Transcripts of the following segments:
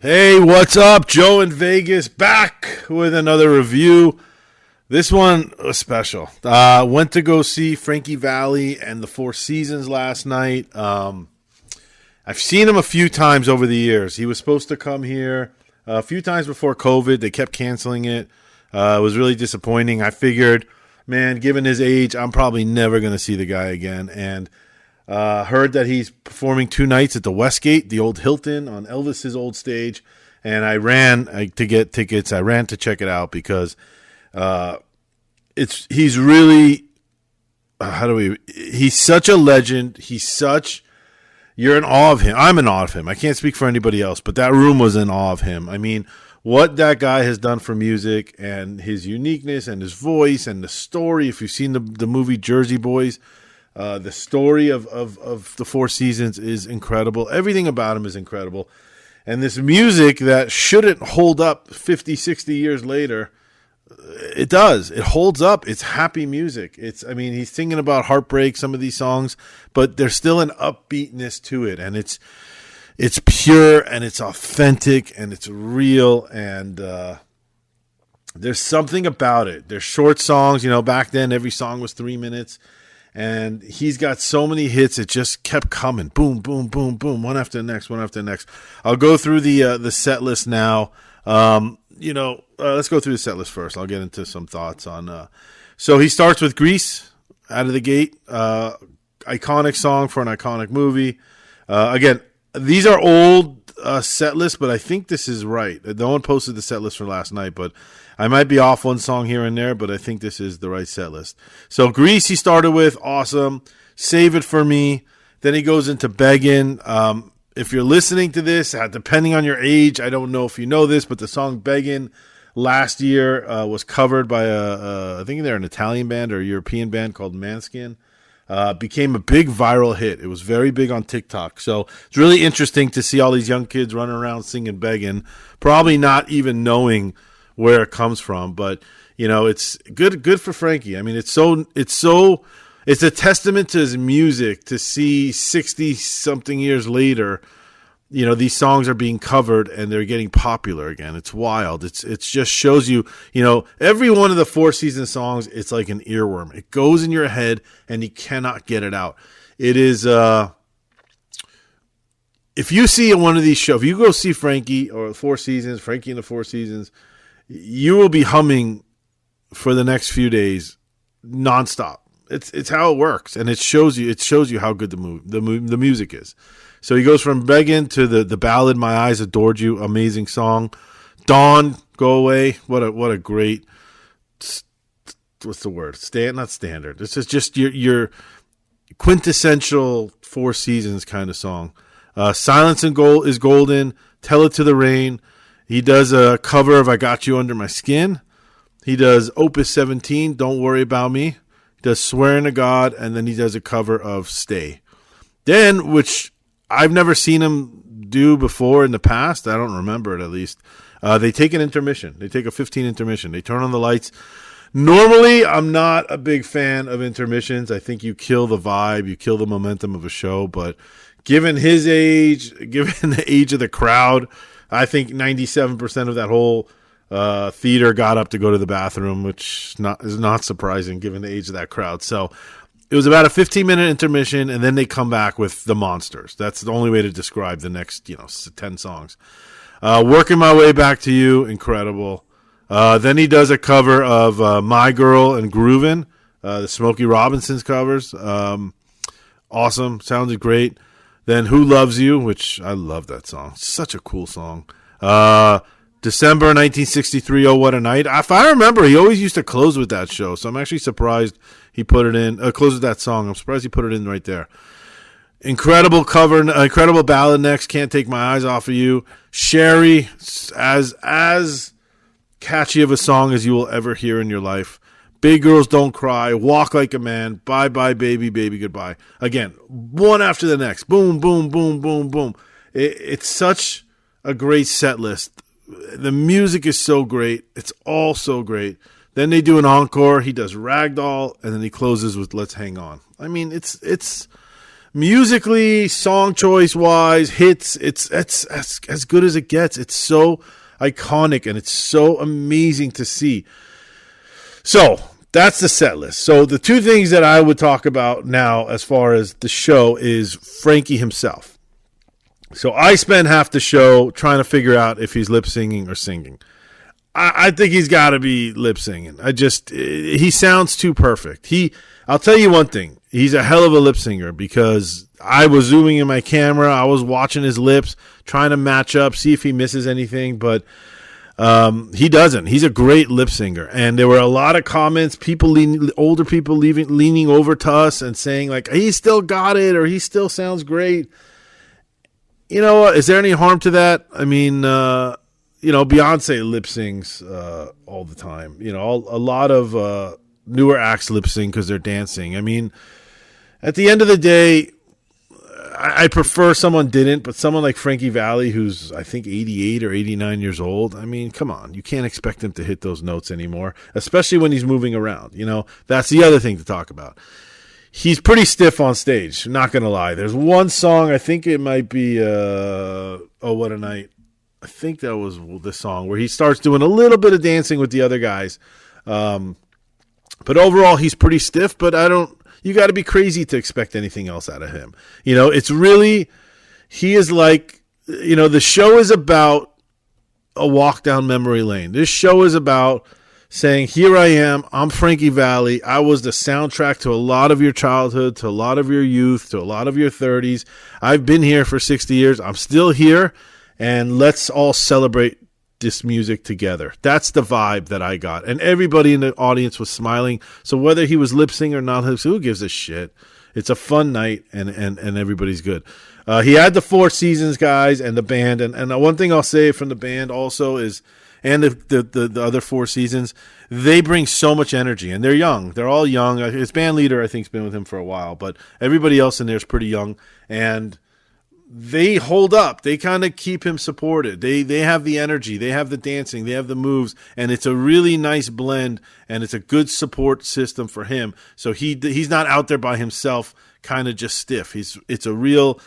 Hey, what's up? Joe in Vegas back with another review. This one was special. Went to go see Frankie Valli and the Four Seasons last night. I've seen him a few times over the years. He was supposed to come here a few times before COVID. They kept canceling it. It was really disappointing. I figured, man, given his age, I'm probably never going to see the guy again. And heard that he's performing 2 nights at the Westgate, the old Hilton on Elvis's old stage, and I ran to get tickets. I ran to check it out because he's really he's such a legend. You're in awe of him. I'm in awe of him. I can't speak for anybody else, but that room was in awe of him. I mean, what that guy has done for music and his uniqueness and his voice and the story. If you've seen the movie Jersey Boys, the story of the Four Seasons is incredible. Everything about him is incredible. And this music that shouldn't hold up 50, 60 years later, it does. It holds up. It's happy music. He's singing about heartbreak, some of these songs, but there's still an upbeatness to it. And it's pure and it's authentic and it's real. And there's something about it. There's short songs. Back then every song was 3 minutes. And he's got so many hits, it just kept coming. Boom, boom, boom, boom, one after the next, one after the next. I'll go through the set list now. Let's go through the set list first. I'll get into some thoughts on. So he starts with Grease out of the gate. Iconic song for an iconic movie. Again, these are old set lists, but I think this is right. No one posted the set list for last night, but I might be off one song here and there, but I think this is the right set list. So Grease he started with, awesome. Save It For Me. Then he goes into Beggin'. If you're listening to this, depending on your age, I don't know if you know this, but the song Beggin' last year was covered by I think they're an Italian band or a European band called Manskin. Became a big viral hit. It was very big on TikTok. So it's really interesting to see all these young kids running around singing Beggin', probably not even knowing where it comes from, but it's good for Frankie. I mean, it's a testament to his music to see 60 something years later, these songs are being covered and they're getting popular again. It's wild. It just shows you, every one of the Four Seasons songs, it's like an earworm. It goes in your head and you cannot get it out. It is, if you see one of these shows, if you go see Frankie or the Four Seasons, Frankie and the Four Seasons, you will be humming for the next few days nonstop. It's how it works, and it shows you how good the music is. So he goes from Beggin' to the ballad "My Eyes Adored You," amazing song. Dawn, Go Away, what a great, what's the word? Not standard. This is just your quintessential Four Seasons kind of song. Silence and Gold is Golden. Tell It to the Rain. He does a cover of I Got You Under My Skin. He does Opus 17, Don't Worry About Me. He does Swearing to God, and then he does a cover of Stay. Then, which I've never seen him do before in the past, I don't remember it at least, they take an intermission. They take a 15 intermission. They turn on the lights. Normally, I'm not a big fan of intermissions. I think you kill the vibe, you kill the momentum of a show, but given his age, given the age of the crowd, I think 97% of that whole theater got up to go to the bathroom, which is not surprising given the age of that crowd. So it was about a 15-minute intermission, and then they come back with the monsters. That's the only way to describe the next 10 songs. Working My Way Back to You, incredible. Then he does a cover of My Girl and Groovin', the Smokey Robinson's covers. Awesome, sounded great. Then Who Loves You, which I love that song. Such a cool song. December 1963, Oh What a Night. If I remember, he always used to close with that show, so I'm actually surprised he put it in. Close with that song. I'm surprised he put it in right there. Incredible cover, incredible ballad next, Can't Take My Eyes Off of You. Sherry, as catchy of a song as you will ever hear in your life. Big Girls Don't Cry, Walk Like a Man, Bye Bye Baby, Baby Goodbye. Again, one after the next. Boom, boom, boom, boom, boom. It's such a great set list. The music is so great. It's all so great. Then they do an encore. He does Ragdoll, and then he closes with Let's Hang On. I mean, it's musically, song choice wise, hits, it's as good as it gets. It's so iconic and it's so amazing to see. So that's the set list. So the two things that I would talk about now as far as the show is Frankie himself. So I spent half the show trying to figure out if he's lip singing or singing. I think he's got to be lip singing. He sounds too perfect. I'll tell you one thing. He's a hell of a lip singer because I was zooming in my camera. I was watching his lips, trying to match up, see if he misses anything, but he doesn't. He's a great lip singer. And there were a lot of comments, older people leaning over to us and saying like, he still got it or he still sounds great. You know, is there any harm to that? I mean, Beyonce lip sings all the time. You know, a lot of newer acts lip sync because they're dancing. I mean, at the end of the day, I prefer someone didn't, but someone like Frankie Valli, who's I think 88 or 89 years old. I mean, come on, you can't expect him to hit those notes anymore, especially when he's moving around. You know, that's the other thing to talk about. He's pretty stiff on stage, not going to lie. There's one song, I think it might be, Oh, What a Night. I think that was the song where he starts doing a little bit of dancing with the other guys. But overall, he's pretty stiff, but you got to be crazy to expect anything else out of him. You know, he is like, you know, the show is about a walk down memory lane. This show is about saying, here I am, I'm Frankie Valli. I was the soundtrack to a lot of your childhood, to a lot of your youth, to a lot of your 30s. I've been here for 60 years. I'm still here, and let's all celebrate this music together. That's the vibe that I got. And everybody in the audience was smiling. So whether he was lip-syncing or not, who gives a shit? It's a fun night, and everybody's good. He had the Four Seasons guys and the band. And one thing I'll say from the band also is, and the other Four Seasons, they bring so much energy, and they're young. They're all young. His band leader, I think, has been with him for a while, but everybody else in there is pretty young, and they hold up. They kind of keep him supported. They have the energy. They have the dancing. They have the moves, and it's a really nice blend, and it's a good support system for him. So he's not out there by himself, kind of just stiff. It's a real,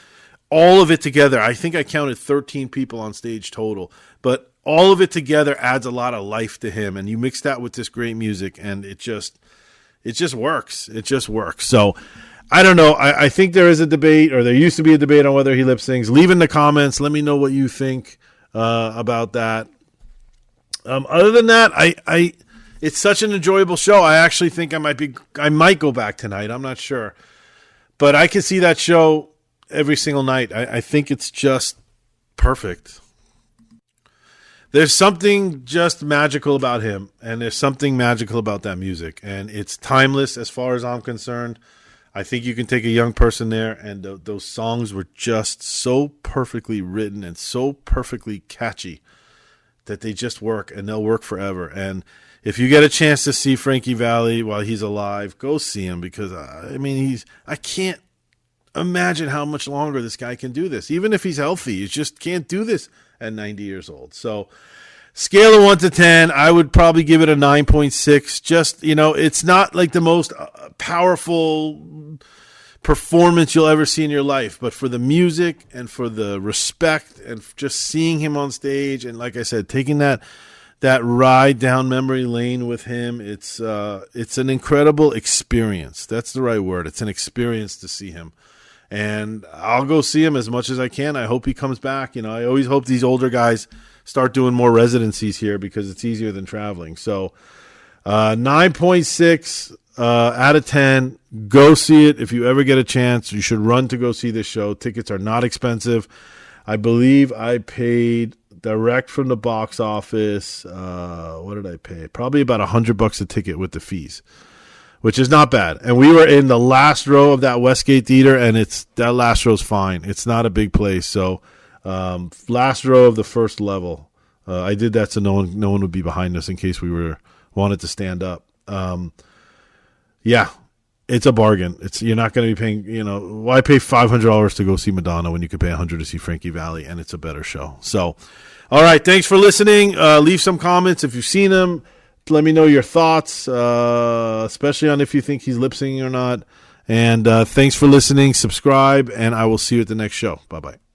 all of it together. I think I counted 13 people on stage total, but all of it together adds a lot of life to him, and you mix that with this great music, and it just works. It just works. So I don't know. I think there is a debate, or there used to be a debate on whether he lip syncs. Leave in the comments. Let me know what you think about that. Other than that, it's such an enjoyable show. I actually think I might go back tonight. I'm not sure, but I can see that show every single night. I think it's just perfect. There's something just magical about him, and there's something magical about that music, and it's timeless as far as I'm concerned. I think you can take a young person there, and those songs were just so perfectly written and so perfectly catchy that they just work, and they'll work forever. And if you get a chance to see Frankie Valli while he's alive, go see him, because I can't imagine how much longer this guy can do this. Even if he's healthy, he just can't do this at 90 years old. So scale of 1 to 10, I would probably give it a 9.6. Just, it's not like the most powerful performance you'll ever see in your life, but for the music and for the respect and just seeing him on stage, and like I said, taking that ride down memory lane with him, it's an incredible experience. That's the right word. It's an experience to see him. And I'll go see him as much as I can. I hope he comes back. I always hope these older guys start doing more residencies here because it's easier than traveling. So 9.6 out of 10. Go see it if you ever get a chance. You should run to go see this show. Tickets are not expensive. I believe I paid direct from the box office. What did I pay? Probably about $100 a ticket with the fees, which is not bad. And we were in the last row of that Westgate theater, and that last row's fine. It's not a big place. So last row of the first level. I did that so no one would be behind us in case we wanted to stand up. Yeah, it's a bargain. You're not going to be paying, why pay $500 to go see Madonna when you could pay $100 to see Frankie Valli, and it's a better show. So, all right, thanks for listening. Leave some comments if you've seen him. Let me know your thoughts, especially on if you think he's lip-syncing or not. And thanks for listening. Subscribe, and I will see you at the next show. Bye-bye.